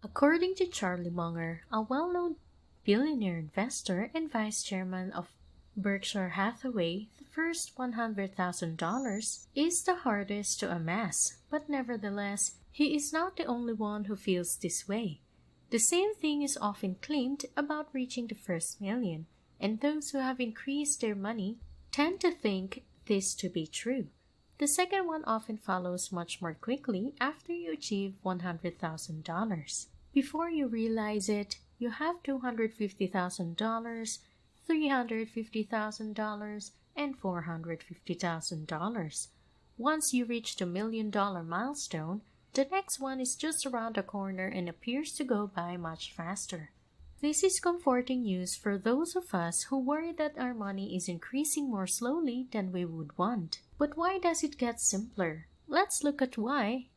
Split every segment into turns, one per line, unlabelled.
According to Charlie Munger, a well-known billionaire investor and vice chairman of Berkshire Hathaway, the first $100,000 is the hardest to amass, but nevertheless, he is not the only one who feels this way. The same thing is often claimed about reaching the first million, and those who have increased their money tend to think this to be true. The second one often follows much more quickly after you achieve $100,000. Before you realize it, you have $250,000, $350,000, and $450,000. Once you reach the $1,000,000 milestone, the next one is just around the corner and appears to go by much faster. This is comforting news for those of us who worry that our money is increasing more slowly than we would want. But why does it get simpler? Let's look at why.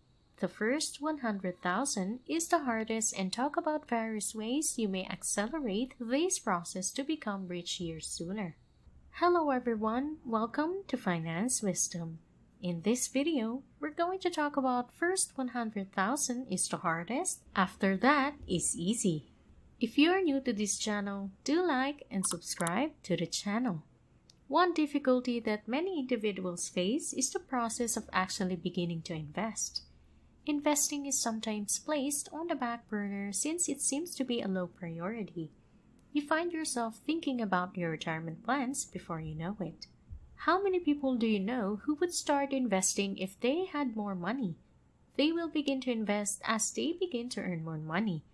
The first 100,000 is the hardest and talk about various ways you may accelerate this process to become rich years sooner. Hello everyone, welcome to Finance Wisdom. In this video, we're going to talk about first 100,000 is the hardest, after that is easy. If you are new to this channel, do like and subscribe to the channel. One difficulty that many individuals face is the process of actually beginning to invest. Investing is sometimes placed on the back burner since it seems to be a low priority. You find yourself thinking about your retirement plans before you know it. How many people do you know who would start investing if they had more money? They will begin to invest as they begin to earn more money.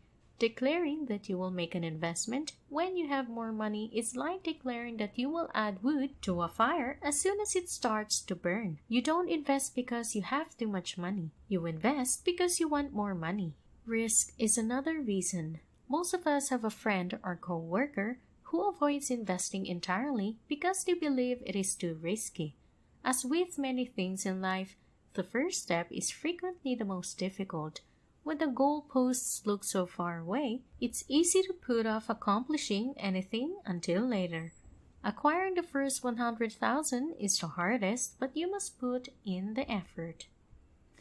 Declaring that you will make an investment when you have more money is like declaring that you will add wood to a fire as soon as it starts to burn. You don't invest because you have too much money. You invest because you want more money. Risk is another reason. Most of us have a friend or co-worker who avoids investing entirely because they believe it is too risky. As with many things in life, the first step is frequently the most difficult. When the goalposts look so far away, it's easy to put off accomplishing anything until later. Acquiring the first 100,000 is the hardest, but you must put in the effort.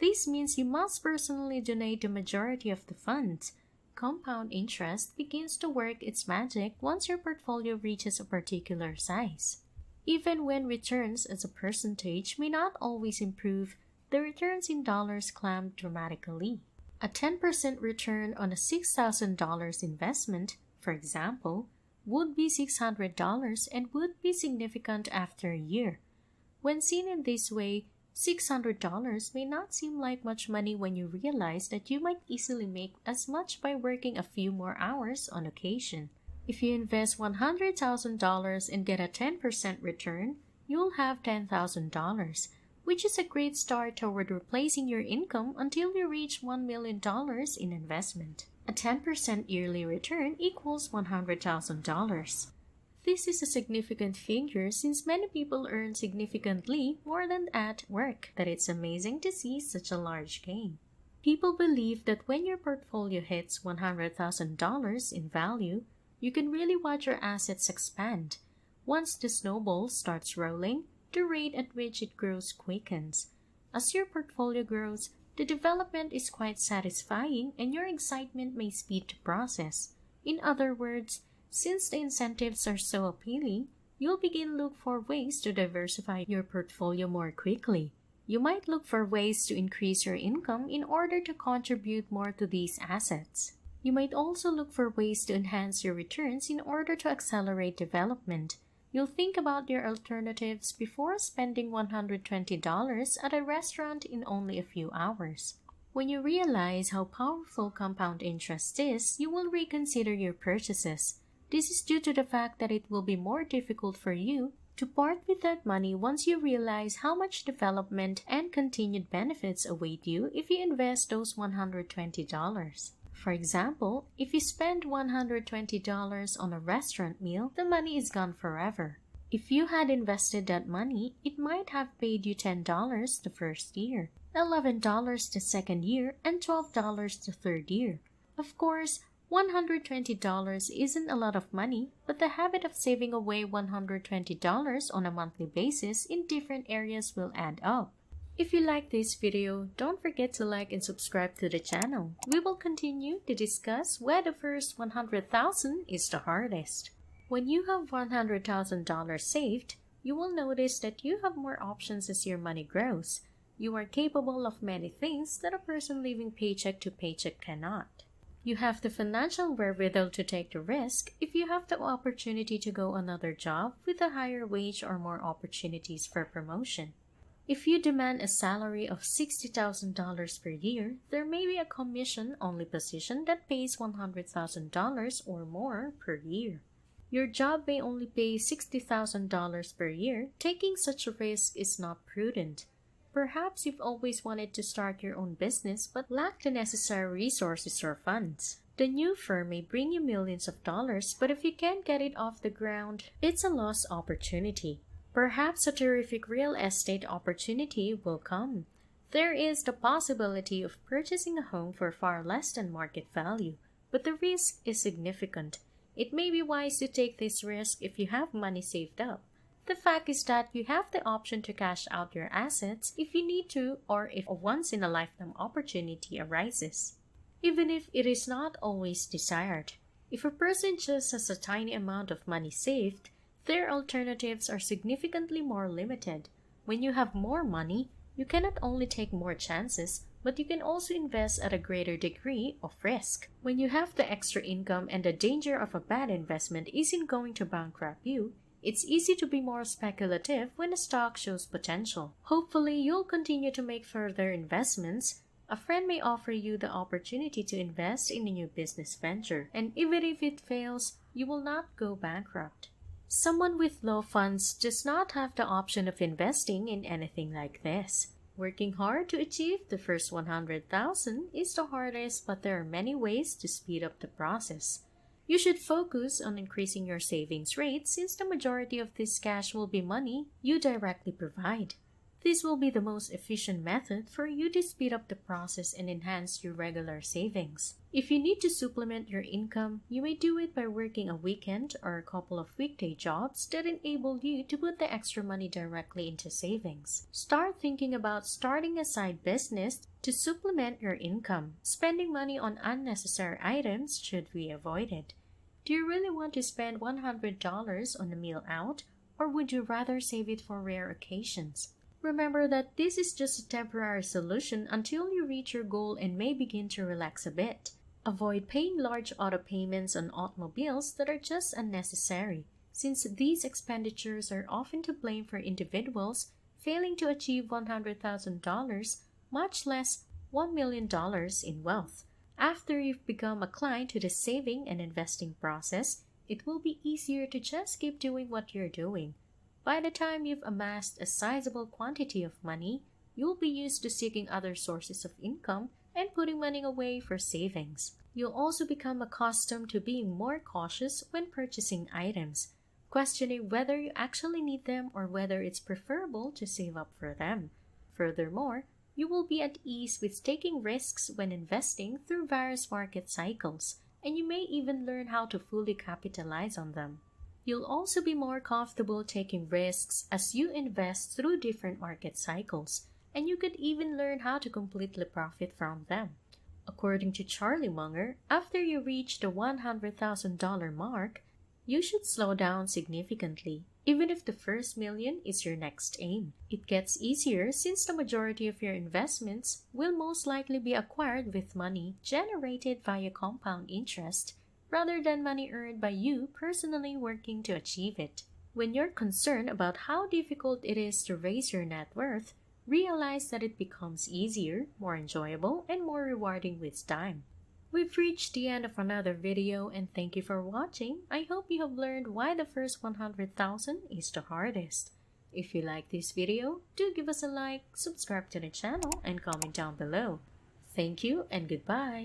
This means you must personally donate the majority of the funds. Compound interest begins to work its magic once your portfolio reaches a particular size. Even when returns as a percentage may not always improve, the returns in dollars climb dramatically. A 10% return on a $6,000 investment, for example, would be $600 and would be significant after a year. When seen in this way, $600 may not seem like much money when you realize that you might easily make as much by working a few more hours on occasion. If you invest $100,000 and get a 10% return, you'll have $10,000. Which is a great start toward replacing your income until you reach $1 million in investment. A 10% yearly return equals $100,000. This is a significant figure since many people earn significantly more than at work, that it's amazing to see such a large gain. People believe that when your portfolio hits $100,000 in value, you can really watch your assets expand. Once the snowball starts rolling, the rate at which it grows quickens. As your portfolio grows, the development is quite satisfying and your excitement may speed the process. In other words, since the incentives are so appealing, you'll begin to look for ways to diversify your portfolio more quickly. You might look for ways to increase your income in order to contribute more to these assets. You might also look for ways to enhance your returns in order to accelerate development. You'll think about your alternatives before spending $120 at a restaurant in only a few hours. When you realize how powerful compound interest is, you will reconsider your purchases. This is due to the fact that it will be more difficult for you to part with that money once you realize how much development and continued benefits await you if you invest those $120. For example, if you spend $120 on a restaurant meal, the money is gone forever. If you had invested that money, it might have paid you $10 the first year, $11 the second year, and $12 the third year. Of course, $120 isn't a lot of money, but the habit of saving away $120 on a monthly basis in different areas will add up. If you like this video, don't forget to like and subscribe to the channel. We will continue to discuss why the first 100,000 is the hardest. When you have $100,000 saved, you will notice that you have more options as your money grows. You are capable of many things that a person living paycheck to paycheck cannot. You have the financial wherewithal to take the risk if you have the opportunity to go another job with a higher wage or more opportunities for promotion. If you demand a salary of $60,000 per year, there may be a commission-only position that pays $100,000 or more per year. Your job may only pay $60,000 per year. Taking such a risk is not prudent. Perhaps you've always wanted to start your own business but lack the necessary resources or funds. The new firm may bring you millions of dollars, but if you can't get it off the ground, it's a lost opportunity. Perhaps a terrific real estate opportunity will come. There is the possibility of purchasing a home for far less than market value, but the risk is significant. It may be wise to take this risk if you have money saved up. The fact is that you have the option to cash out your assets if you need to or if a once-in-a-lifetime opportunity arises, even if it is not always desired. If a person just has a tiny amount of money saved, their alternatives are significantly more limited. When you have more money, you can not only take more chances, but you can also invest at a greater degree of risk. When you have the extra income and the danger of a bad investment isn't going to bankrupt you, it's easy to be more speculative when a stock shows potential. Hopefully, you'll continue to make further investments. A friend may offer you the opportunity to invest in a new business venture, and even if it fails, you will not go bankrupt. Someone with low funds does not have the option of investing in anything like this. Working hard to achieve the first 100,000 is the hardest, but there are many ways to speed up the process. You should focus on increasing your savings rate since the majority of this cash will be money you directly provide. This will be the most efficient method for you to speed up the process and enhance your regular savings. If you need to supplement your income, you may do it by working a weekend or a couple of weekday jobs that enable you to put the extra money directly into savings. Start thinking about starting a side business to supplement your income. Spending money on unnecessary items should be avoided. Do you really want to spend $100 on a meal out, or would you rather save it for rare occasions? Remember that this is just a temporary solution until you reach your goal and may begin to relax a bit. Avoid paying large auto payments on automobiles that are just unnecessary, since these expenditures are often to blame for individuals failing to achieve $100,000, much less $1 million in wealth. After you've become a client to the saving and investing process, it will be easier to just keep doing what you're doing. By the time you've amassed a sizable quantity of money, you'll be used to seeking other sources of income and putting money away for savings. You'll also become accustomed to being more cautious when purchasing items, questioning whether you actually need them or whether it's preferable to save up for them. Furthermore, you will be at ease with taking risks when investing through various market cycles, and you may even learn how to fully capitalize on them. You'll also be more comfortable taking risks as you invest through different market cycles, and you could even learn how to completely profit from them. According to Charlie Munger, after you reach the $100,000 mark, you should slow down significantly, even if the first million is your next aim. It gets easier since the majority of your investments will most likely be acquired with money generated via compound interest, rather than money earned by you personally working to achieve it. When you're concerned about how difficult it is to raise your net worth, realize that it becomes easier, more enjoyable, and more rewarding with time. We've reached the end of another video, and thank you for watching. I hope you have learned why the first 100,000 is the hardest. If you like this video, do give us a like, subscribe to the channel, and comment down below. Thank you and goodbye.